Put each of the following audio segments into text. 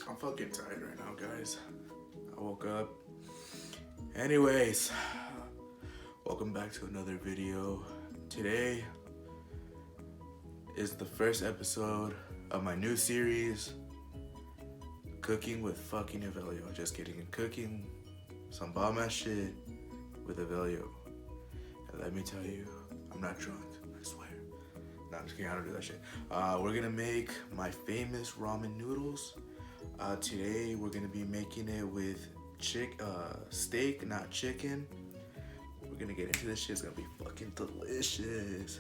I'm fucking tired right now, guys. I woke up. Anyways, welcome back to another video. Today is the first episode of my new series, Cooking with fucking Evelio. Just kidding. Cooking some bomb ass shit with Evelio. And let me tell you, I'm not drunk, I swear. No, I'm just kidding, I don't do that shit. We're gonna make my famous ramen noodles. Today we're gonna be making it with steak, not chicken. We're gonna get into this shit. It's gonna be fucking delicious.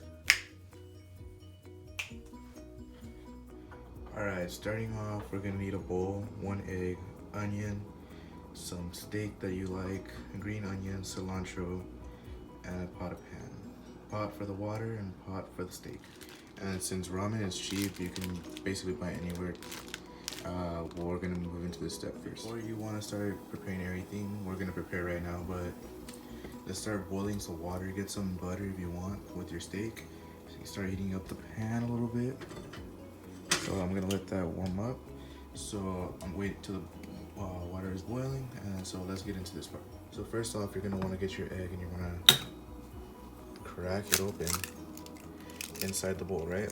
Alright, starting off, we're gonna need a bowl, 1 egg, onion, some steak that you like, green onion, cilantro, and a pot of pan. Pot for the water and pot for the steak. And since ramen is cheap, you can basically buy it anywhere. We're gonna move into this step first. Before you wanna start preparing everything, we're gonna prepare right now, but let's start boiling some water. Get some butter if you want with your steak. So you start heating up the pan a little bit. So I'm gonna let that warm up. So I'm waiting till the water is boiling, and so let's get into this part. So first off, you're gonna wanna get your egg and you're gonna crack it open inside the bowl, right?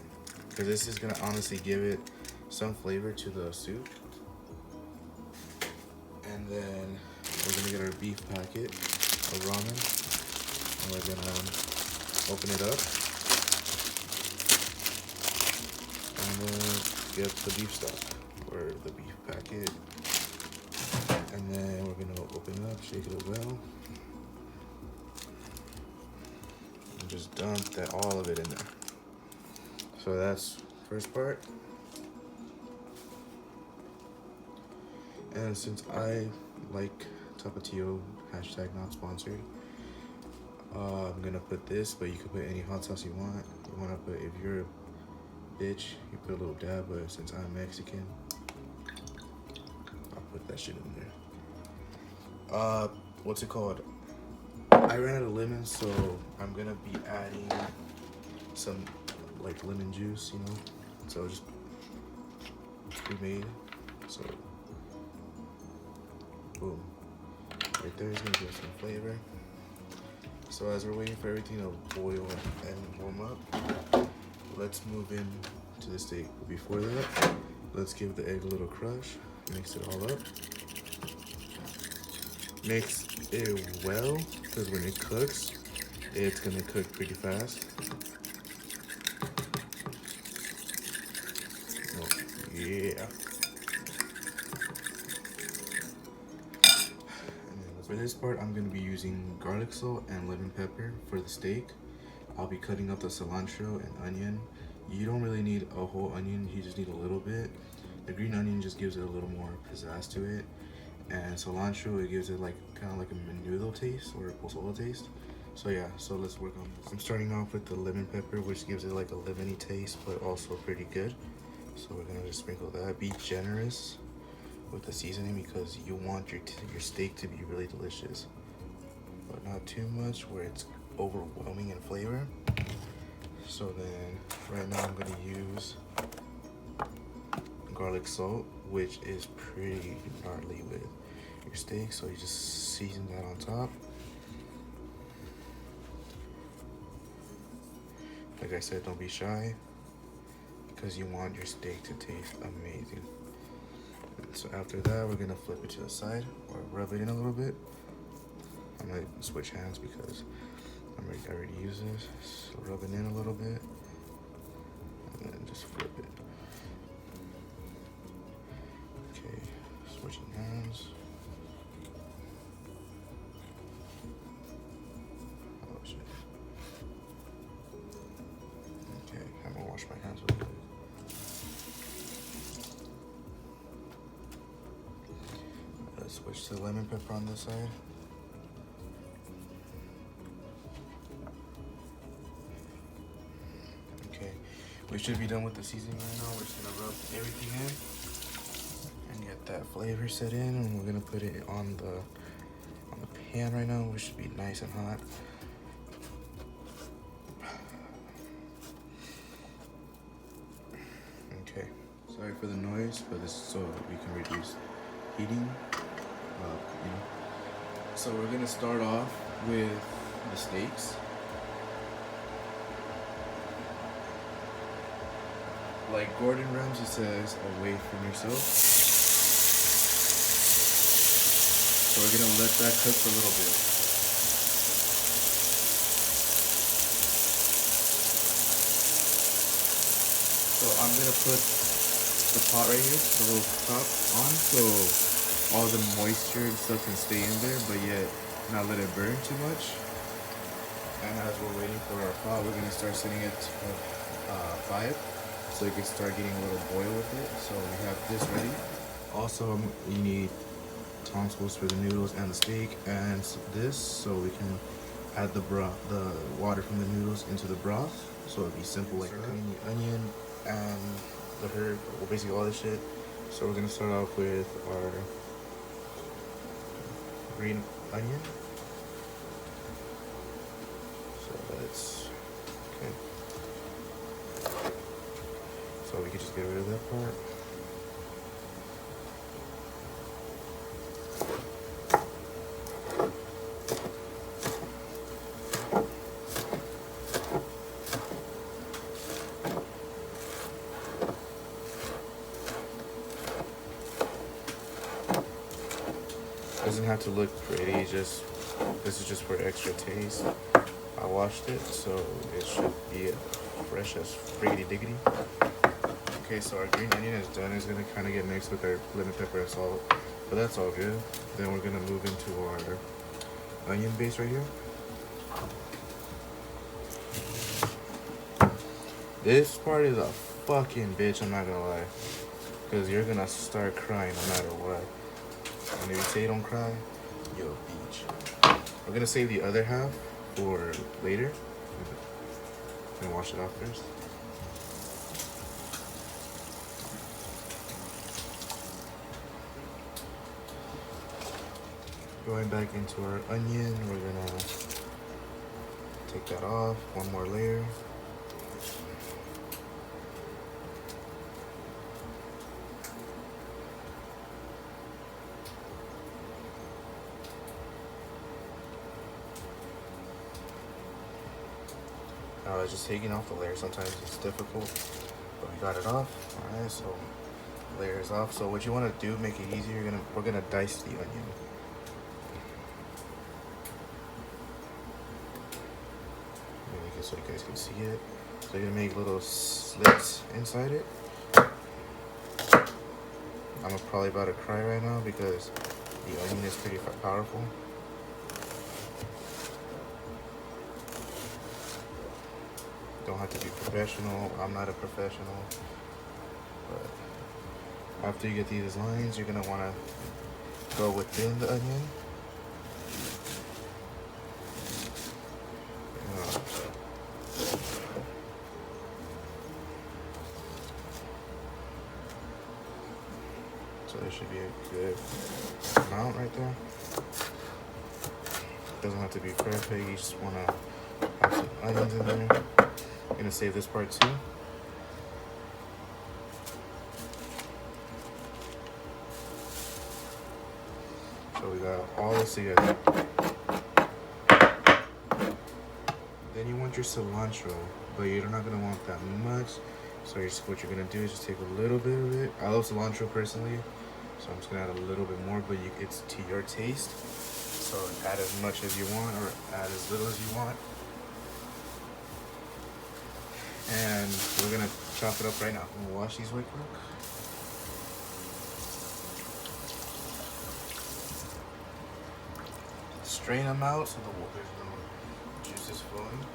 Because this is gonna honestly give it some flavor to the soup. And then we're gonna get our beef packet of ramen, and we're gonna open it up and then get the beef stock or the beef packet, and then we're gonna open it up, shake it well, and just dump all of it in there. So that's first part. And since I like Tapatio, hashtag not sponsored, I'm gonna put this, but you can put any hot sauce you want. You wanna put, if you're a bitch, you put a little dab, but since I'm Mexican, I'll put that shit in there. What's it called? I ran out of lemons, so I'm gonna be adding some like lemon juice, you know? So just pre-made, so boom. Right there is gonna give some flavor. So as we're waiting for everything to boil and warm up, let's move in to the steak. But before that, let's give the egg a little crush, mix it all up. Mix it well, because when it cooks, it's gonna cook pretty fast. Oh, yeah. For this part, I'm going to be using garlic salt and lemon pepper for the steak. I'll be cutting up the cilantro and onion. You don't really need a whole onion, you just need a little bit. The green onion just gives it a little more pizzazz to it. And cilantro, it gives it like kind of like a menudo taste or a pozole taste. So yeah, so let's work on this. I'm starting off with the lemon pepper, which gives it like a lemony taste, but also pretty good. So we're going to just sprinkle that. Be generous with the seasoning because you want your steak to be really delicious, but not too much where it's overwhelming in flavor. So then right now I'm going to use garlic salt, which is pretty gnarly with your steak, so you just season that on top. Like I said, don't be shy because you want your steak to taste amazing. So after that, we're gonna flip it to the side or rub it in a little bit. I'm gonna switch hands because I already used this. So rub it in a little bit and then just flip it. Okay, switching hands. Oh shit. Okay, I'm gonna wash my hands real quick. Switch to lemon pepper on this side. Okay, we should be done with the seasoning right now. We're just gonna rub everything in and get that flavor set in, and we're gonna put it on the pan right now, which should be nice and hot. Okay, Sorry for the noise, but this is so we can reduce heating. So we're gonna start off with the steaks. Like Gordon Ramsay says, away from yourself. So we're gonna let that cook for a little bit. So I'm gonna put the pot right here, the little top on, so all the moisture and stuff can stay in there, but yet not let it burn too much. And as we're waiting for our pot, we're gonna start setting it to 5, so you can start getting a little boil with it. So we have this ready. Also, you need tonsils for the noodles and the steak, and this so we can add the broth, the water from the noodles into the broth. So it'd be simple like that. The onion and the herb, well, basically all this shit. So we're gonna start off with our green onion. So that's okay. So we can just get rid of that part. Doesn't have to look pretty, just this is just for extra taste. I washed it, so it should be fresh as friggity diggity. Okay, so our green onion is done. It's gonna kind of get mixed with our lemon pepper and salt, but that's all good. Then we're gonna move into our onion base right here. This part is a fucking bitch, I'm not gonna lie, because you're gonna start crying no matter what. And if you say don't cry, you're a bitch. We're gonna save the other half for later. And wash it off first. Going back into our onion, we're gonna take that off, one more layer. Just taking off the layer, sometimes it's difficult, but we got it off. All right, so layer is off. So what you want to do, make it easier, we're gonna dice the onion. Make it so you guys can see it. So you're gonna make little slits inside it. I'm probably about to cry right now because the onion is pretty powerful. Don't have to be professional. I'm not a professional. But after you get these lines, you're gonna want to go within the onion. So there should be a good amount right there. Doesn't have to be perfect. You just want to have some onions in there. I'm gonna save this part too. So we got all this together. Then you want your cilantro, but you're not gonna want that much. So what you're gonna do is just take a little bit of it. I love cilantro personally, so I'm just gonna add a little bit more, but it's to your taste. So add as much as you want or add as little as you want. And we're gonna chop it up right now. I'm gonna wash these real quick. Strain them out so there's no juices flowing.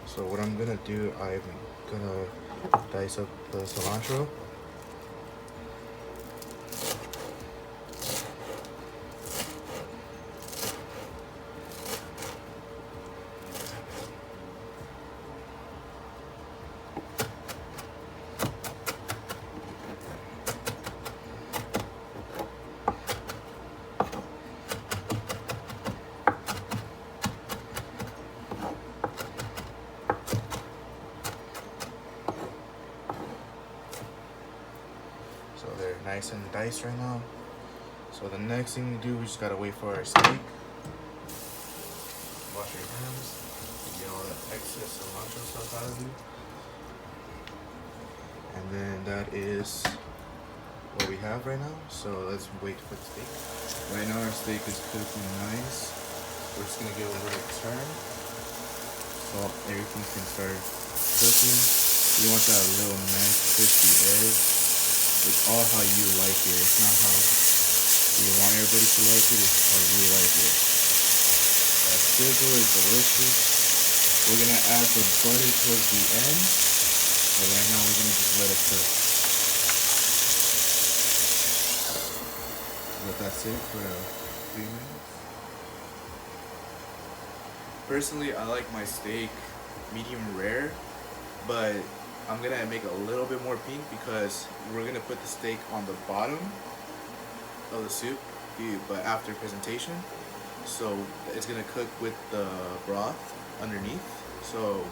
So what I'm gonna do, I'm gonna dice up the cilantro. nice and diced right now. So the next thing we do, we just gotta wait for our steak. Wash your hands, get all that excess cilantro stuff out of you. And then that is what we have right now. So let's wait for the steak. Right now our steak is cooking nice. We're just gonna give it a little turn so everything can start cooking. You want that little nice crispy edge. It's all how you like it. It's not how you want everybody to like it. It's how you like it. That sizzle is delicious. We're gonna add the butter towards the end, but right now we're gonna just let it cook. Let that sit for 3 minutes. Personally, I like my steak medium rare, but I'm gonna make it a little bit more pink because we're gonna put the steak on the bottom of the soup, but after presentation. So it's gonna cook with the broth underneath. So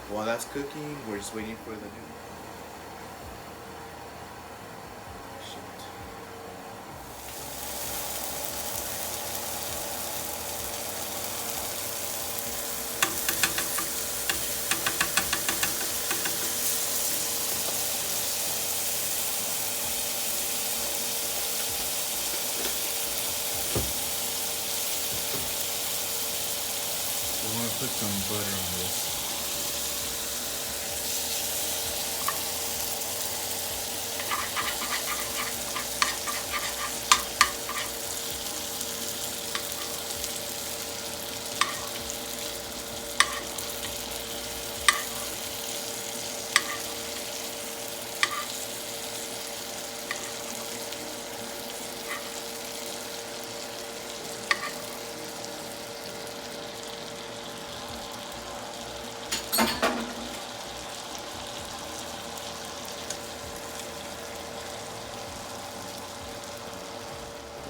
while that's cooking, we're just waiting for the noodles. We want to put some butter on this.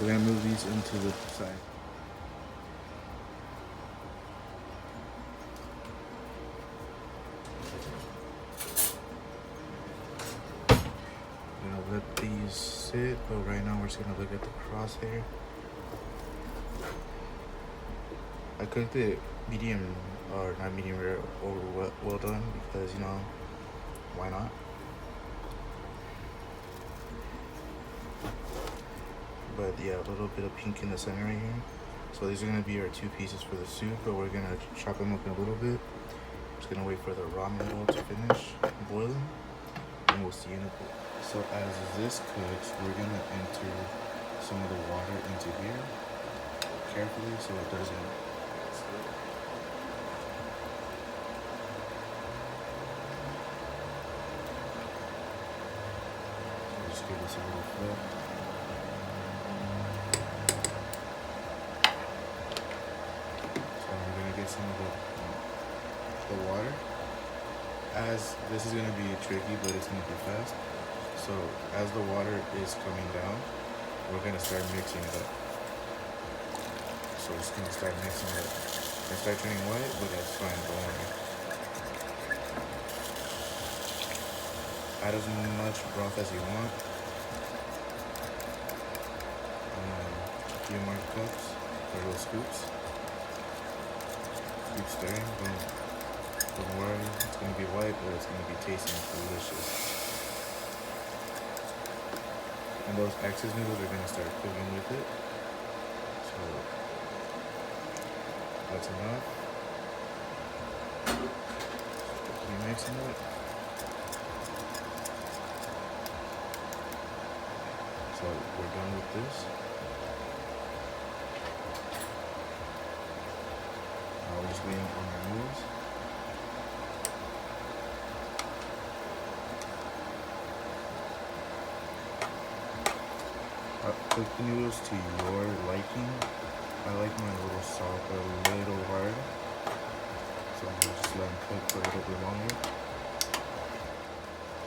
We're gonna move these into the side. I'm gonna let these sit, but right now we're just gonna look at the crosshair. I cooked it medium, or not medium rare, over well done because, you know, why not? But yeah, a little bit of pink in the center right here. So these are gonna be our 2 pieces for the soup, but we're gonna chop them up in a little bit. Just gonna wait for the ramen noodle to finish boiling, and we'll see you in a bit. So as this cooks, we're gonna enter some of the water into here carefully so it doesn't slip. So just give this a little flip. Get some of the water. As this is gonna be tricky, but it's gonna be fast. So as the water is coming down, we're gonna start mixing it up. So we're just gonna start mixing it up. It's gonna start turning white, but that's fine, don't worry. Add as much broth as you want. A few more cups or little scoops. Keep stirring, don't worry, it's going to be white, but it's going to be tasting delicious. And those excess noodles are going to start cooking with it. So that's enough. Keep mixing it. So we're done with this. We're just waiting on our noodles. Cook the noodles to your liking. I like mine a little soft, a little hard. So I'm gonna just let them cook for a little bit longer.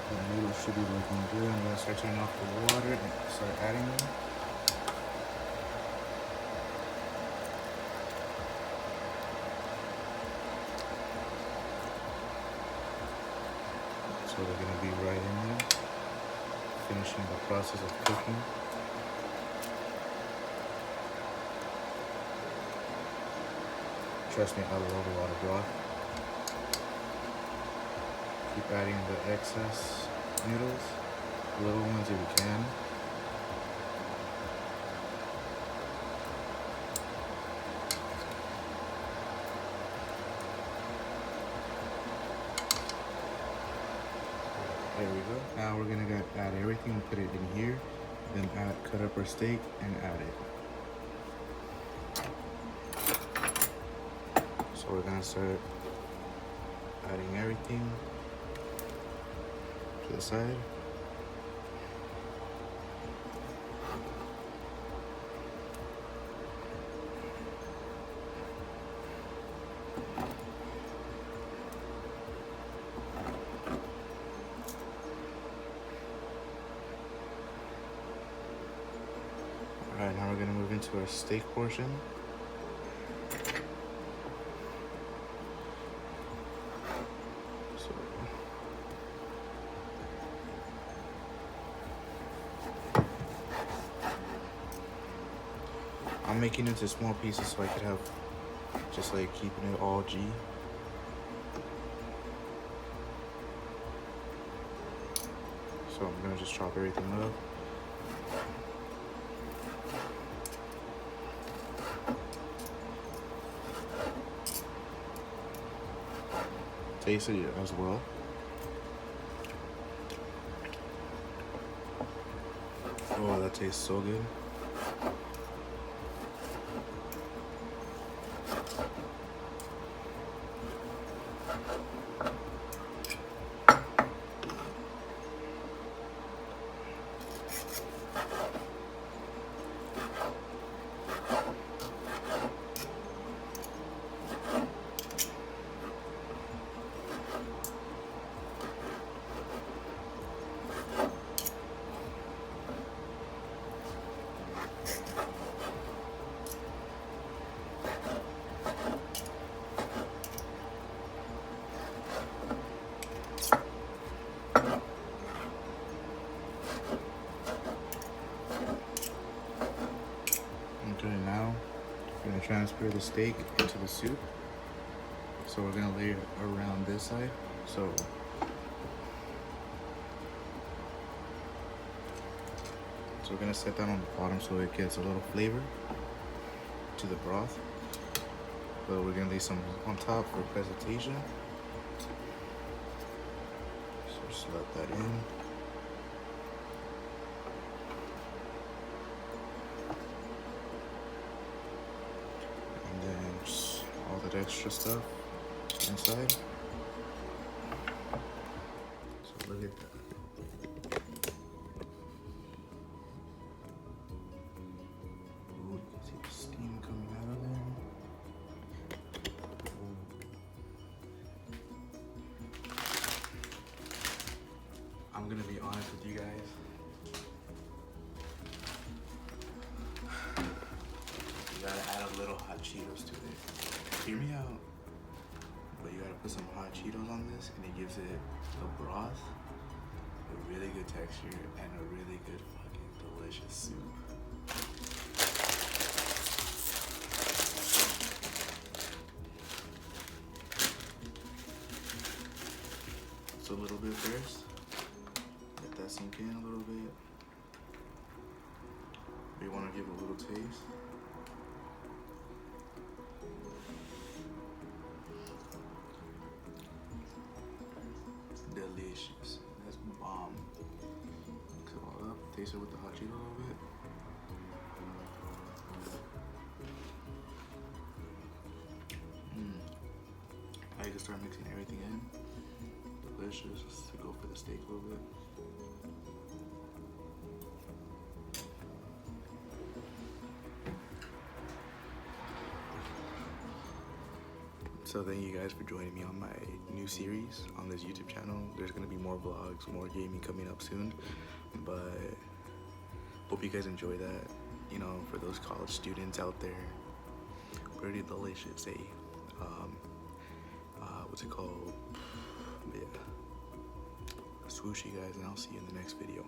The noodles should be looking good. I'm gonna start turning off the water and start adding them. So they're gonna be right in there. finishing the process of cooking. Trust me, I love a lot of broth. Keep adding the excess noodles, little ones if you can. There we go. Now we're gonna add everything and put it in here. Then cut up our steak and add it. So we're gonna start adding everything to the side. Alright, now we're gonna move into our steak portion. I'm making it into small pieces so I could have just like keeping it all G. So I'm gonna just chop everything up. Taste it as well. Oh, that tastes so good. Okay, now we're gonna transfer the steak into the soup. So we're gonna lay it around this side. So we're gonna set that on the bottom so it gets a little flavor to the broth. But we're gonna lay some on top for presentation. So just let that in. And then just all that extra stuff inside. So look at that. Ooh, you can see the steam coming out of there. I'm gonna be honest with you guys. You gotta add a little hot Cheetos to it. Hear me out. But you gotta put some hot Cheetos on this and it gives it a broth, a really good texture, and a really good fucking delicious soup. So a little bit first. Let that sink in a little bit. We want to give it a little taste. Delicious. That's bomb. Mix it all up. Taste it with the hot Cheeto a little bit. Now you can start mixing everything in. Delicious. To go for the steak a little bit. So thank you guys for joining me on my new series on this YouTube channel. There's gonna be more vlogs, more gaming coming up soon, but hope you guys enjoy that. You know, for those college students out there, pretty delicious, eh? What's it called? Yeah. Swoshie, guys, and I'll see you in the next video.